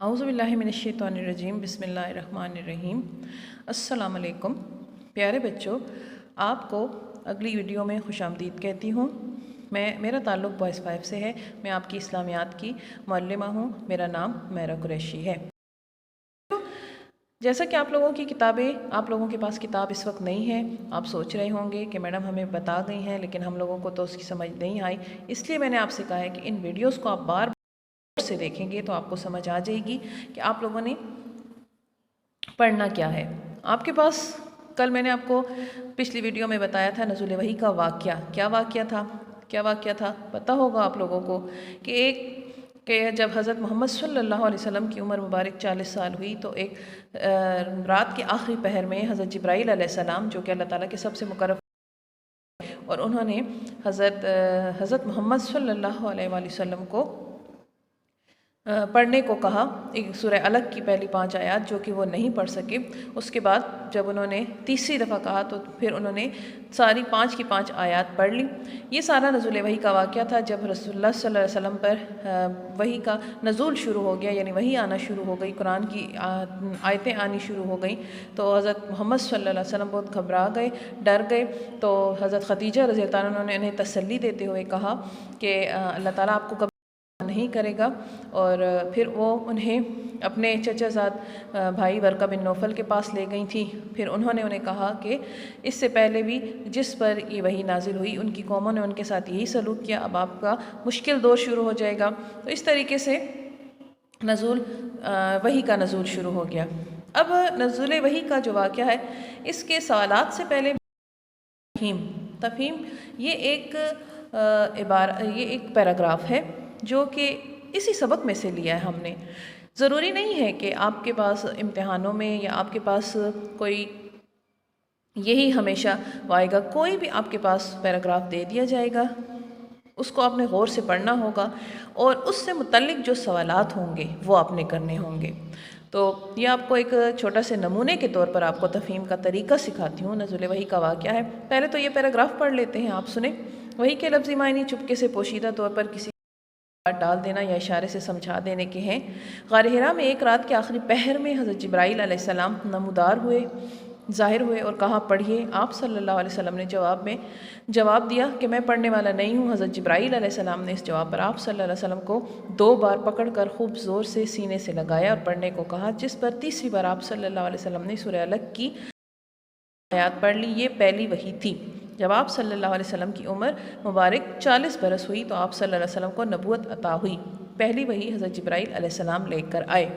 اعوذ باللہ من الشیطان الرجیم بسم اللہ الرحمن الرحیم۔ السلام علیکم پیارے بچوں، آپ کو اگلی ویڈیو میں خوش آمدید کہتی ہوں۔ میرا تعلق بوائز 5 سے ہے۔ میں آپ کی اسلامیات کی معلمہ ہوں۔ میرا نام میرا قریشی ہے۔ جیسا کہ آپ لوگوں کے پاس کتاب اس وقت نہیں ہے، آپ سوچ رہے ہوں گے کہ میڈم ہمیں بتا گئی ہیں لیکن ہم لوگوں کو تو اس کی سمجھ نہیں آئی، اس لیے میں نے آپ سے کہا ہے کہ ان ویڈیوز کو آپ بار سے دیکھیں گے تو آپ کو سمجھ آ جائے گی کہ آپ لوگوں نے پڑھنا کیا ہے۔ آپ کے پاس کل میں نے آپ کو پچھلی ویڈیو میں بتایا تھا نزول وحی کا واقعہ۔ کیا واقعہ تھا پتہ ہوگا آپ لوگوں کو کہ جب حضرت محمد صلی اللہ علیہ وسلم کی عمر مبارک 40 سال ہوئی تو ایک رات کے آخری پہر میں حضرت جبرائیل علیہ السلام، جو کہ اللہ تعالیٰ کے سب سے مقرب، اور انہوں نے حضرت محمد صلی اللہ علیہ وسلم کو پڑھنے کو کہا ایک سورہ الگ کی پہلی 5 آیات، جو کہ وہ نہیں پڑھ سکے۔ اس کے بعد جب انہوں نے تیسری دفعہ کہا تو پھر انہوں نے ساری 5 کی 5 آیات پڑھ لی۔ یہ سارا نزول وحی کا واقعہ تھا جب رسول اللہ صلی اللہ علیہ وسلم پر وحی کا نزول شروع ہو گیا، یعنی وحی آنا شروع ہو گئی، قرآن کی آیتیں آنی شروع ہو گئیں تو حضرت محمد صلی اللہ علیہ وسلم بہت گھبرا گئے، ڈر گئے۔ تو حضرت خدیجہ رضی اللہ عنہا نے انہیں تسلی دیتے ہوئے کہا کہ اللہ تعالیٰ آپ کو کبھی نہیں کرے گا، اور پھر وہ انہیں اپنے چچا زاد بھائی ورقہ بن نوفل کے پاس لے گئی تھی۔ پھر انہوں نے انہیں کہا کہ اس سے پہلے بھی جس پر یہ وحی نازل ہوئی ان کی قوموں نے ان کے ساتھ یہی سلوک کیا، اب آپ کا مشکل دور شروع ہو جائے گا۔ تو اس طریقے سے وحی کا نزول شروع ہو گیا۔ اب نزول وحی کا جو واقعہ ہے، اس کے سوالات سے پہلے تفہیم یہ ایک پیراگراف ہے جو کہ اسی سبق میں سے لیا ہے ہم نے۔ ضروری نہیں ہے کہ آپ کے پاس امتحانوں میں یا آپ کے پاس کوئی یہی ہمیشہ آئے گا، کوئی بھی آپ کے پاس پیراگراف دے دیا جائے گا، اس کو آپ نے غور سے پڑھنا ہوگا اور اس سے متعلق جو سوالات ہوں گے وہ آپ نے کرنے ہوں گے۔ تو یہ آپ کو ایک چھوٹا سے نمونے کے طور پر آپ کو تفہیم کا طریقہ سکھاتی ہوں۔ نزول وحی کا واقعہ ہے، پہلے تو یہ پیراگراف پڑھ لیتے ہیں، آپ سنیں۔ وحی کے لفظی معنی چپکے سے پوشیدہ طور پر کسی بات ڈال دینا یا اشارے سے سمجھا دینے کے ہیں۔ غار حرا میں ایک رات کے آخری پہر میں حضرت جبرائیل علیہ السلام نمودار ہوئے، ظاہر ہوئے اور کہا پڑھیے۔ آپ صلی اللہ علیہ وسلم نے جواب دیا کہ میں پڑھنے والا نہیں ہوں۔ حضرت جبرائیل علیہ السلام نے اس جواب پر آپ صلی اللہ علیہ وسلم کو 2 بار پکڑ کر خوب زور سے سینے سے لگایا اور پڑھنے کو کہا، جس پر تیسری بار آپ صلی اللہ علیہ وسلم نے سورہ الگ کی آیات پڑھ لی۔ یہ پہلی وحی تھی۔ جب آپ صلی اللہ علیہ وسلم کی عمر مبارک 40 برس ہوئی تو آپ صلی اللہ علیہ وسلم کو نبوت عطا ہوئی۔ پہلی وحی حضرت جبرائیل علیہ السلام لے کر آئے۔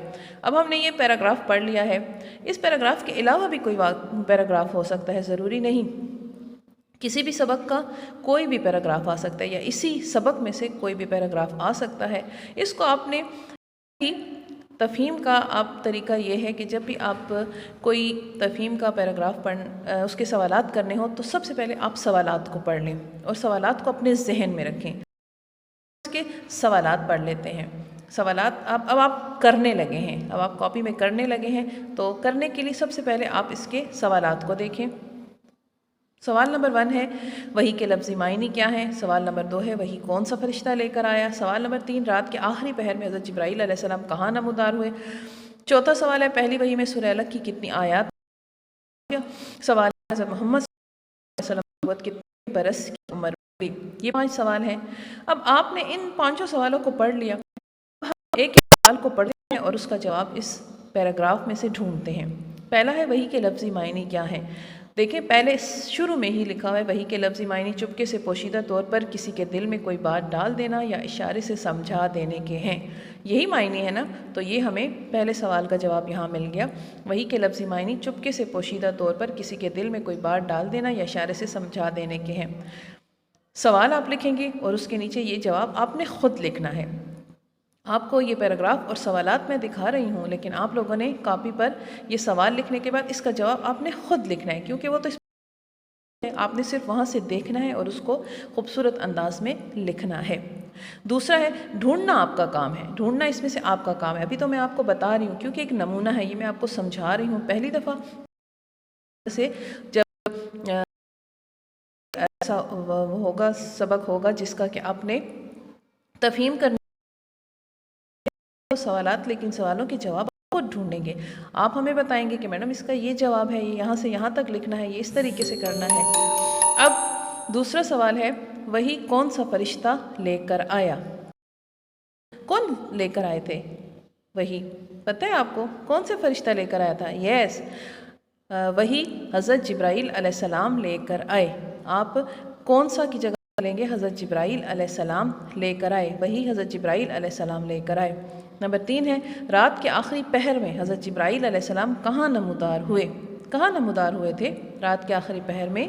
اب ہم نے یہ پیراگراف پڑھ لیا ہے۔ اس پیراگراف کے علاوہ بھی کوئی پیراگراف ہو سکتا ہے، ضروری نہیں۔ کسی بھی سبق کا کوئی بھی پیراگراف آ سکتا ہے یا اسی سبق میں سے کوئی بھی پیراگراف آ سکتا ہے۔ اس کو آپ نے تفہیم کا طریقہ یہ ہے کہ جب بھی آپ کوئی تفہیم کا پیراگراف اس کے سوالات کرنے ہوں تو سب سے پہلے آپ سوالات کو پڑھ لیں اور سوالات کو اپنے ذہن میں رکھیں۔ اس کے سوالات پڑھ لیتے ہیں۔ سوالات اب آپ کرنے لگے ہیں، اب آپ کاپی میں کرنے لگے ہیں، تو کرنے کے لیے سب سے پہلے آپ اس کے سوالات کو دیکھیں۔ سوال نمبر 1 ہے وحی کے لفظی معنی کیا ہیں؟ سوال نمبر 2 ہے وحی کون سا فرشتہ لے کر آیا؟ سوال نمبر 3 رات کے آخری پہر میں حضرت جبرائیل علیہ السلام کہاں نمودار ہوئے؟ چوتھا سوال ہے پہلی وحی میں سورہ الگ کی کتنی آیات؟ سوال ہے حضرت محمد صلی اللہ علیہ وسلم کتنے برس کی عمر ہوئی؟ یہ 5 سوال ہیں۔ اب آپ نے ان 5 سوالوں کو پڑھ لیا، ایک سوال کو پڑھتے ہیں اور اس کا جواب اس پیراگراف میں سے ڈھونڈتے ہیں۔ پہلا ہے وحی کے لفظی معنی کیا ہیں؟ دیکھیں پہلے شروع میں ہی لکھا ہوا ہے وحی کے لفظی معنی چپکے سے پوشیدہ طور پر کسی کے دل میں کوئی بات ڈال دینا یا اشارے سے سمجھا دینے کے ہیں۔ یہی معنی ہے نا، تو یہ ہمیں پہلے سوال کا جواب یہاں مل گیا۔ وحی کے لفظی معنی چپکے سے پوشیدہ طور پر کسی کے دل میں کوئی بات ڈال دینا یا اشارے سے سمجھا دینے کے ہیں۔ سوال آپ لکھیں گے اور اس کے نیچے یہ جواب آپ نے خود لکھنا ہے۔ آپ کو یہ پیراگراف اور سوالات میں دکھا رہی ہوں، لیکن آپ لوگوں نے کاپی پر یہ سوال لکھنے کے بعد اس کا جواب آپ نے خود لکھنا ہے، کیونکہ وہ تو آپ نے صرف وہاں سے دیکھنا ہے اور اس کو خوبصورت انداز میں لکھنا ہے۔ دوسرا ہے ڈھونڈنا آپ کا کام ہے، ڈھونڈنا اس میں سے آپ کا کام ہے۔ ابھی تو میں آپ کو بتا رہی ہوں کیونکہ ایک نمونہ ہے، یہ میں آپ کو سمجھا رہی ہوں۔ پہلی دفعہ سے جب ایسا ہوگا سبق ہوگا جس کا کہ آپ نے تفہیم کرنا سوالات، لیکن سوالوں کے جواب خود ڈھونڈیں گے. آپ ہمیں بتائیں گے کہ میڈم اس کا یہ جواب ہے، یہ یہاں سے یہاں تک لکھنا ہے، یہ اس طریقے سے کرنا ہے. اب دوسرا سوال ہے، وہی کون سا فرشتہ لے کر آیا؟ کون لے کر آئے تھے؟ وہی. پتہ ہے آپ کو کون سے فرشتہ لے کر آیا تھا؟ یس، وہی حضرت جبرائیل علیہ السلام لے کر آئے. آپ کون سا کی جگہ لیں گے؟ حضرت جبرائیل علیہ السلام لے کر آئے. وہی حضرت جبرائیل علیہ السلام لے کر آئے. نمبر 3 ہے، رات کے آخری پہر میں حضرت جبرائیل علیہ السلام کہاں نمودار ہوئے؟ کہاں نمودار ہوئے تھے رات کے آخری پہر میں؟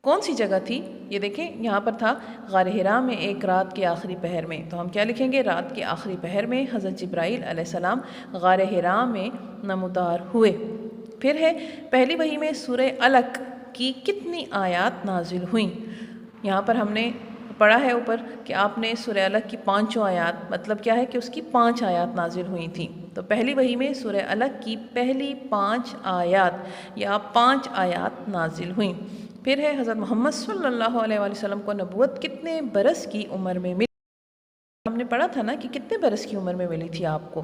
کون سی جگہ تھی؟ یہ دیکھیں یہاں پر تھا غار حرا میں ایک رات کے آخری پہر میں. تو ہم کیا لکھیں گے؟ رات کے آخری پہر میں حضرت جبرائیل علیہ السلام غار حرا میں نمودار ہوئے. پھر ہے، پہلی وحی میں سورہ علق کی کتنی آیات نازل ہوئیں؟ یہاں پر ہم نے پڑھا ہے اوپر کہ آپ نے سورہ علق کی 5 آیات، مطلب کیا ہے کہ اس کی 5 آیات نازل ہوئی تھیں. تو پہلی وحی میں سورہ علق کی پہلی 5 آیات یا 5 آیات نازل ہوئیں. پھر ہے، حضرت محمد صلی اللہ علیہ وآلہ وسلم کو نبوت کتنے برس کی عمر میں ملی؟ ہم نے پڑھا تھا نا کہ کتنے برس کی عمر میں ملی تھی آپ کو.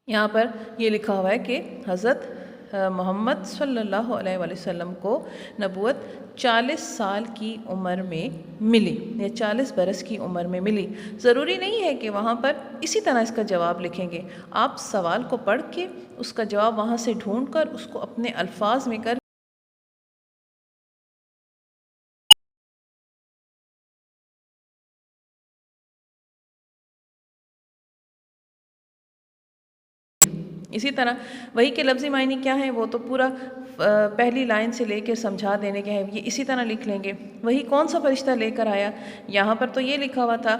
یہاں پر یہ لکھا ہوا ہے کہ حضرت محمد صلی اللہ علیہ وآلہ وسلم کو نبوت 40 سال کی عمر میں ملی یا 40 برس کی عمر میں ملی. ضروری نہیں ہے کہ وہاں پر اسی طرح اس کا جواب لکھیں گے. آپ سوال کو پڑھ کے اس کا جواب وہاں سے ڈھونڈ کر اس کو اپنے الفاظ میں کر اسی طرح وہی کے لفظی معنی کیا ہیں وہ تو پورا پہلی لائن سے لے کے سمجھا دینے کے ہیں، یہ اسی طرح لکھ لیں گے. وہی کون سا فرشتہ لے کر آیا؟ یہاں پر تو یہ لکھا ہوا تھا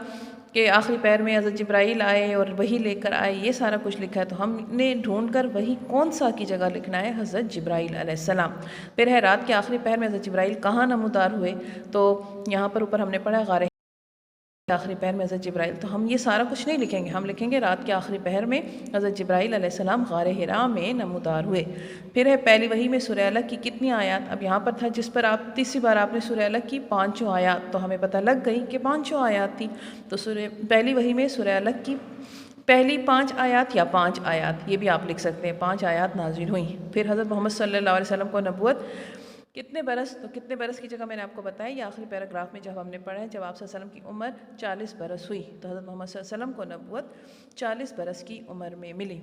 کہ آخری پہر میں حضرت جبرائیل آئے اور وہی لے کر آئے، یہ سارا کچھ لکھا ہے. تو ہم نے ڈھونڈ کر وہی کون سا کی جگہ لکھنا ہے؟ حضرت جبرائیل علیہ السلام. پھر ہے، رات کے آخری پہر میں حضرت جبرائیل کہاں نمودار ہوئے؟ تو یہاں پر اوپر ہم نے پڑھا غار آخری پہر میں حضرت جبرائیل. تو ہم یہ سارا کچھ نہیں لکھیں گے، ہم لکھیں گے رات کے آخری پہر میں حضرت جبرائیل علیہ السلام غار حرا میں نمودار ہوئے. پھر ہے، پہلی وحی میں سورہ علق کی کتنی آیات؟ اب یہاں پر تھا جس پر آپ تیسری بار آپ نے سورہ علق کی 5 آیات، تو ہمیں پتہ لگ گئی کہ 5 آیات تھی. تو پہلی وحی میں سورہ علق کی پہلی 5 آیات یا 5 آیات، یہ بھی آپ لکھ سکتے ہیں، 5 آیات نازل ہوئیں. پھر حضرت محمد صلی اللہ علیہ وسلم کو نبوت کتنے برس؟ تو کتنے برس کی جگہ میں نے آپ کو بتایا، یہ آخری پیراگراف میں جب ہم نے پڑھا ہے، جب آپ صلی اللہ علیہ وسلم کی عمر 40 برس ہوئی تو حضرت محمد صلی اللہ علیہ وسلم کو نبوت 40 برس کی عمر میں ملی.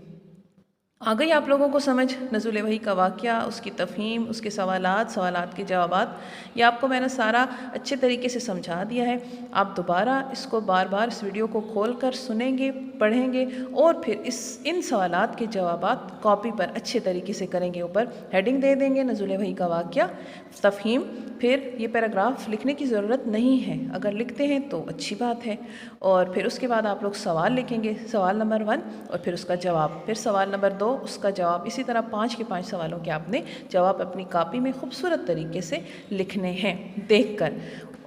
آ گئی آپ لوگوں کو سمجھ نزول وحی کا واقعہ، اس کی تفہیم، اس کے سوالات کے جوابات؟ یہ آپ کو میں نے سارا اچھے طریقے سے سمجھا دیا ہے. آپ دوبارہ اس کو بار بار اس ویڈیو کو کھول کر سنیں گے، پڑھیں گے، اور پھر ان سوالات کے جوابات کاپی پر اچھے طریقے سے کریں گے. اوپر ہیڈنگ دے دیں گے نزول وحی کا واقعہ، تفہیم. پھر یہ پیراگراف لکھنے کی ضرورت نہیں ہے، اگر لکھتے ہیں تو اچھی بات ہے. اور پھر اس کے بعد آپ لوگ سوال لکھیں گے، سوال نمبر 1 اور پھر اس کا جواب، پھر سوال نمبر 2 اس کا جواب. اسی طرح 5 کے 5 سوالوں کے آپ نے جواب اپنی کاپی میں خوبصورت طریقے سے لکھنے ہیں دیکھ کر.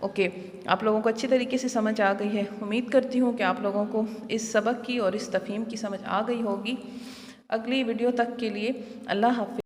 اوکے، آپ لوگوں کو اچھی طریقے سے سمجھ آ گئی ہے. امید کرتی ہوں کہ آپ لوگوں کو اس سبق کی اور اس تفہیم کی سمجھ آ گئی ہوگی. اگلی ویڈیو تک کے لیے اللہ حافظ.